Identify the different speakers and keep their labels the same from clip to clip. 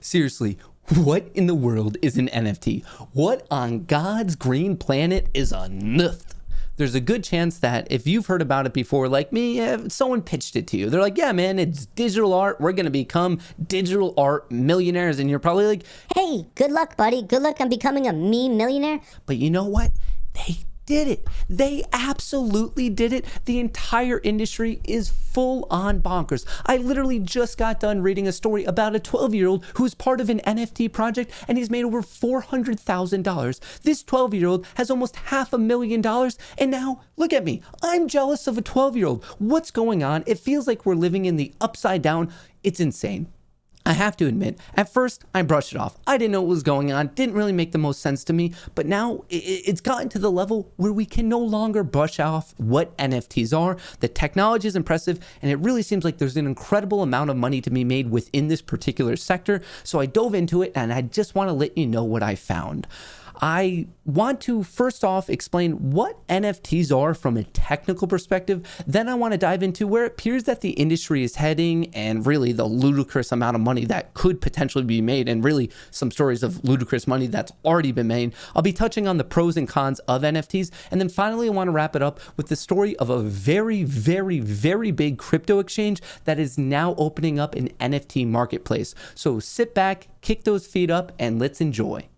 Speaker 1: Seriously, what in the world is an NFT? What on God's green planet is a NFT? There's a good chance that if you've heard about it before, like me, someone pitched it to you. They're like, yeah, man, it's digital art. We're going to become digital art millionaires. And you're probably like,
Speaker 2: hey, good luck, buddy. Good luck on becoming a meme millionaire.
Speaker 1: But you know what? They did it. They absolutely did it. The entire industry is full on bonkers. I literally just got done reading a story about a 12-year-old who's part of an NFT project and he's made over $400,000. This 12-year-old has almost $500,000 and now look at me. I'm jealous of a 12-year-old. What's going on? It feels like we're living in the upside down. It's insane. I have to admit, at first I brushed it off. I didn't know what was going on, didn't really make the most sense to me, but now it's gotten to the level where we can no longer brush off what NFTs are. The technology is impressive, and it really seems like there's an incredible amount of money to be made within this particular sector. So I dove into it, and I just want to let you know what I found. I want to first off explain what NFTs are from a technical perspective. Then I want to dive into where it appears that the industry is heading and really the ludicrous amount of money that could potentially be made and really some stories of ludicrous money that's already been made. I'll be touching on the pros and cons of NFTs. And then finally, I want to wrap it up with the story of a very, very, very big crypto exchange that is now opening up an NFT marketplace. So sit back, kick those feet up, and let's enjoy.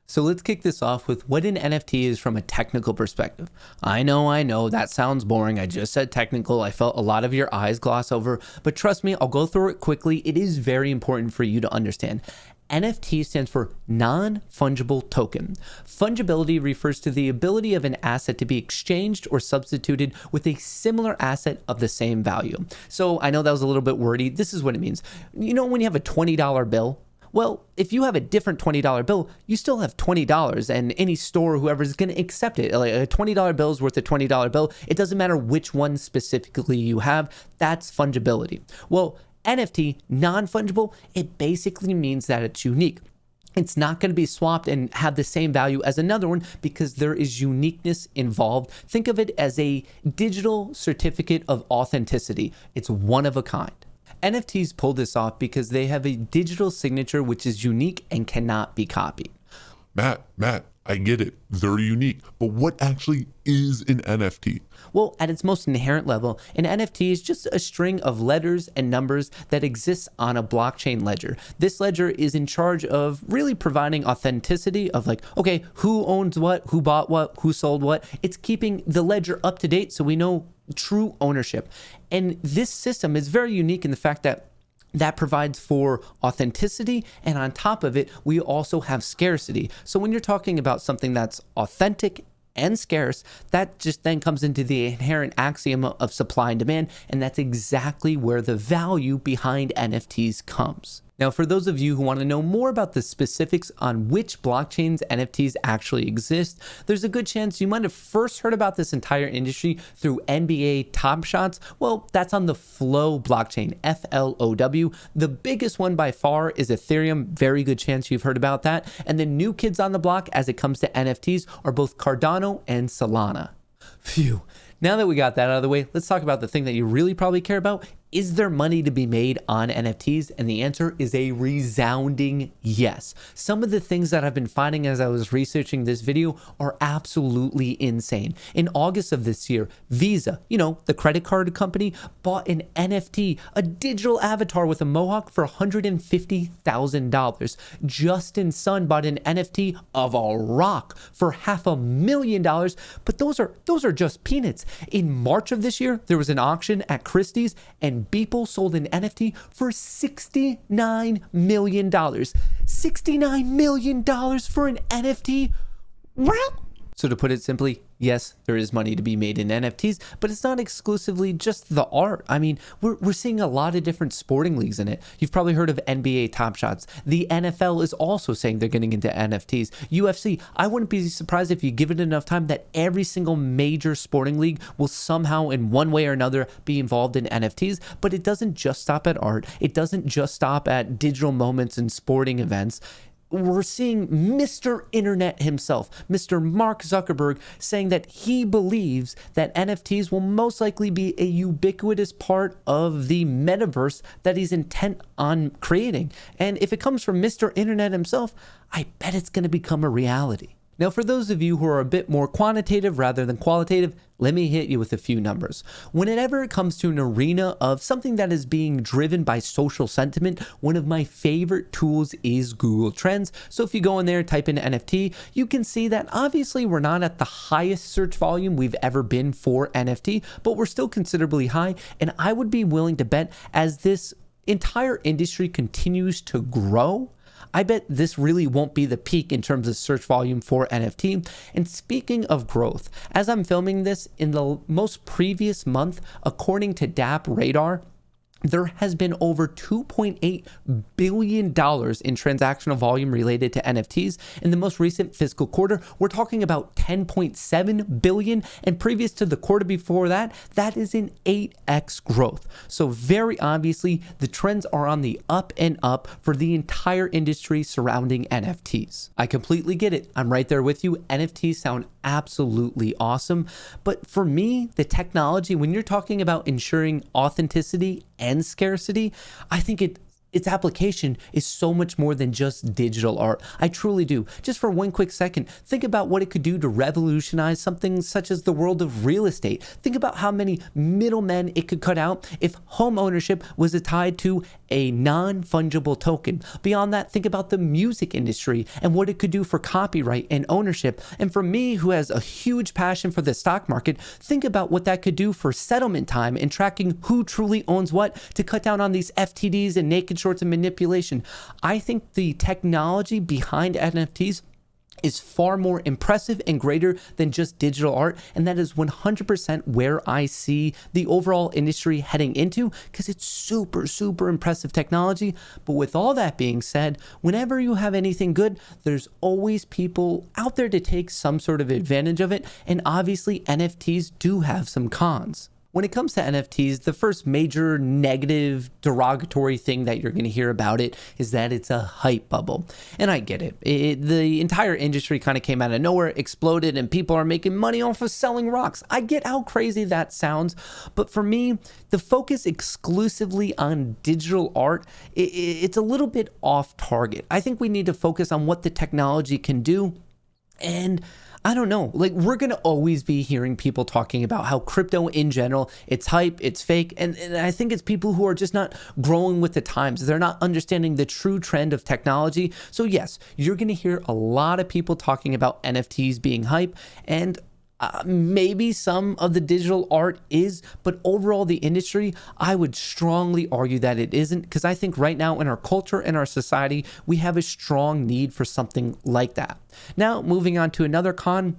Speaker 1: So let's kick this off with what an NFT is from a technical perspective. I know, that sounds boring. I just said technical. I felt a lot of your eyes gloss over, but trust me, I'll go through it quickly. It is very important for you to understand. NFT stands for non-fungible token. Fungibility refers to the ability of an asset to be exchanged or substituted with a similar asset of the same value. So I know that was a little bit wordy. This is what it means. You know when you have a $20 bill? Well, if you have a different $20 bill, you still have $20 and any store or whoever is going to accept it. Like a $20 bill is worth a $20 bill. It doesn't matter which one specifically you have. That's fungibility. Well, NFT, non-fungible, it basically means that it's unique. It's not going to be swapped and have the same value as another one because there is uniqueness involved. Think of it as a digital certificate of authenticity. It's one of a kind. NFTs pull this off because they have a digital signature which is unique and cannot be copied.
Speaker 3: Matt, I get it. They're unique. But what actually is an NFT?
Speaker 1: Well, at its most inherent level, an NFT is just a string of letters and numbers that exists on a blockchain ledger. This ledger is in charge of really providing authenticity of like, okay, who owns what, who bought what, who sold what. It's keeping the ledger up to date so we know true ownership. And this system is very unique in the fact that provides for authenticity, and on top of it, we also have scarcity. So when you're talking about something that's authentic and scarce, that just then comes into the inherent axiom of supply and demand, and that's exactly where the value behind NFTs comes. Now, for those of you who want to know more about the specifics on which blockchains NFTs actually exist, there's a good chance you might have first heard about this entire industry through NBA Top Shots. Well, that's on the Flow blockchain, FLOW. The biggest one by far is Ethereum. Very good chance you've heard about that. And the new kids on the block as it comes to NFTs are both Cardano and Solana. Phew. Now that we got that out of the way, let's talk about the thing that you really probably care about. Is there money to be made on NFTs? And the answer is a resounding yes. Some of the things that I've been finding as I was researching this video are absolutely insane. In August of this year, Visa, the credit card company, bought an NFT, a digital avatar with a mohawk for $150,000. Justin Sun bought an NFT of a rock for $500,000, but those are just peanuts. In March of this year, there was an auction at Christie's and Beeple sold an NFT for $69 million. $69 million for an NFT? What? So to put it simply, yes, there is money to be made in NFTs, but it's not exclusively just the art. I mean, we're seeing a lot of different sporting leagues in it. You've probably heard of NBA Top Shots. The NFL is also saying they're getting into NFTs. UFC, I wouldn't be surprised if you give it enough time that every single major sporting league will somehow in one way or another be involved in NFTs, but it doesn't just stop at art. It doesn't just stop at digital moments and sporting events. we're seeing Mr. Internet himself, Mr. Mark Zuckerberg, saying that he believes that NFTs will most likely be a ubiquitous part of the metaverse that he's intent on creating. And if it comes from Mr. Internet himself, I bet it's going to become a reality. Now, for those of you who are a bit more quantitative rather than qualitative, let me hit you with a few numbers. Whenever it comes to an arena of something that is being driven by social sentiment, one of my favorite tools is Google Trends. So if you go in there, type in NFT, you can see that obviously we're not at the highest search volume we've ever been for NFT, but we're still considerably high. And I would be willing to bet as this entire industry continues to grow, I bet this really won't be the peak in terms of search volume for NFT. And speaking of growth, as I'm filming this in the most previous month, according to DApp Radar, there has been over $2.8 billion in transactional volume related to NFTs. In the most recent fiscal quarter, we're talking about $10.7 billion. And previous to the quarter before that, that is an 8x growth. So very obviously, the trends are on the up and up for the entire industry surrounding NFTs. I completely get it. I'm right there with you. NFTs sound absolutely awesome. But for me, the technology, when you're talking about ensuring authenticity and scarcity, I think its application is so much more than just digital art. I truly do. Just for one quick second, think about what it could do to revolutionize something such as the world of real estate. Think about how many middlemen it could cut out if home ownership was tied to a non-fungible token. Beyond that, think about the music industry and what it could do for copyright and ownership. And for me, who has a huge passion for the stock market, think about what that could do for settlement time and tracking who truly owns what to cut down on these FTDs and naked shorts and manipulation. I think the technology behind NFTs is far more impressive and greater than just digital art. And that is 100% where I see the overall industry heading into, because it's super, super impressive technology. But with all that being said, whenever you have anything good, there's always people out there to take some sort of advantage of it. And obviously NFTs do have some cons. When it comes to NFTs, the first major negative, derogatory thing that you're going to hear about it is that it's a hype bubble. And I get it. The entire industry kind of came out of nowhere, exploded, and people are making money off of selling rocks. I get how crazy that sounds. But for me, the focus exclusively on digital art, it's a little bit off target. I think we need to focus on what the technology can do. And I don't know, like we're going to always be hearing people talking about how crypto in general, it's hype, it's fake. And I think it's people who are just not growing with the times. They're not understanding the true trend of technology. So yes, you're going to hear a lot of people talking about NFTs being hype, and maybe some of the digital art is, but overall the industry, I would strongly argue that it isn't, because I think right now in our culture and our society, we have a strong need for something like that. Now, moving on to another con.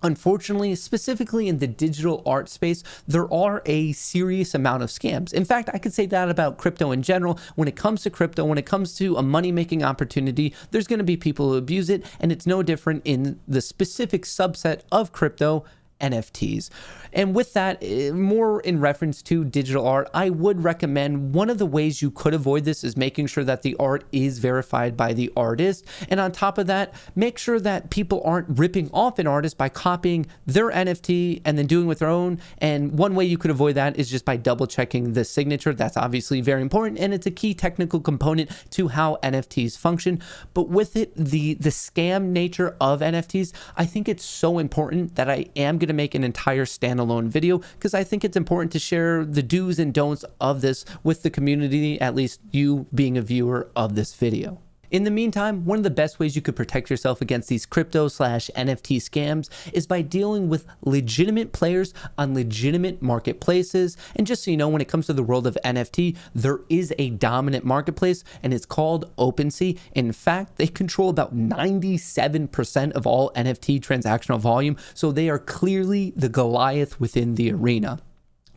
Speaker 1: Unfortunately, specifically in the digital art space, there are a serious amount of scams. In fact, I could say that about crypto in general. When it comes to crypto, when it comes to a money-making opportunity, there's going to be people who abuse it, and it's no different in the specific subset of crypto, NFTs. And with that, more in reference to digital art, I would recommend one of the ways you could avoid this is making sure that the art is verified by the artist. And on top of that, make sure that people aren't ripping off an artist by copying their NFT and then doing with their own. And one way you could avoid that is just by double checking the signature. That's obviously very important, and it's a key technical component to how NFTs function. But with it, the scam nature of NFTs, I think it's so important that I am going to make an entire standalone video, because I think it's important to share the do's and don'ts of this with the community, at least you being a viewer of this video. In the meantime, one of the best ways you could protect yourself against these crypto/NFT scams is by dealing with legitimate players on legitimate marketplaces. And just so you know, when it comes to the world of NFT, there is a dominant marketplace, and it's called OpenSea. In fact, they control about 97% of all NFT transactional volume, so they are clearly the Goliath within the arena.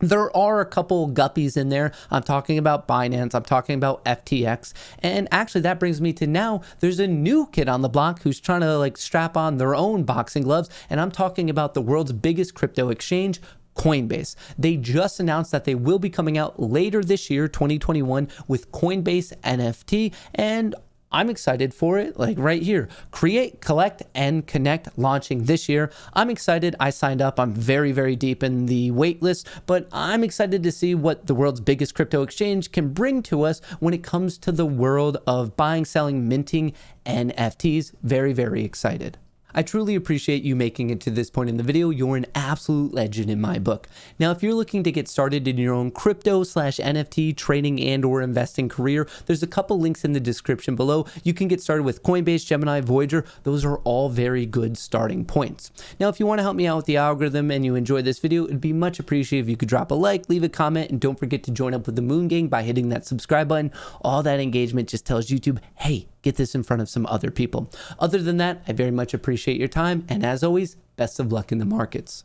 Speaker 1: There are a couple guppies in there. I'm talking about Binance. I'm talking about FTX. And actually that brings me to now there's a new kid on the block who's trying to strap on their own boxing gloves. And I'm talking about the world's biggest crypto exchange, Coinbase. They just announced that they will be coming out later this year, 2021, with Coinbase NFT. And I'm excited for it, like right here. Create, collect, and connect launching this year. I'm excited. I signed up. I'm very, very deep in the wait list, but I'm excited to see what the world's biggest crypto exchange can bring to us when it comes to the world of buying, selling, minting NFTs. Very, very excited. I truly appreciate you making it to this point in the video. You're an absolute legend in my book. Now, if you're looking to get started in your own crypto/NFT trading and or investing career, there's a couple links in the description below. You can get started with Coinbase, Gemini, Voyager. Those are all very good starting points. Now, if you want to help me out with the algorithm and you enjoy this video, it'd be much appreciated if you could drop a like, leave a comment, and don't forget to join up with the Moon Gang by hitting that subscribe button. All that engagement just tells YouTube, hey, get this in front of some other people. Other than that, I very much appreciate your time. And as always, best of luck in the markets.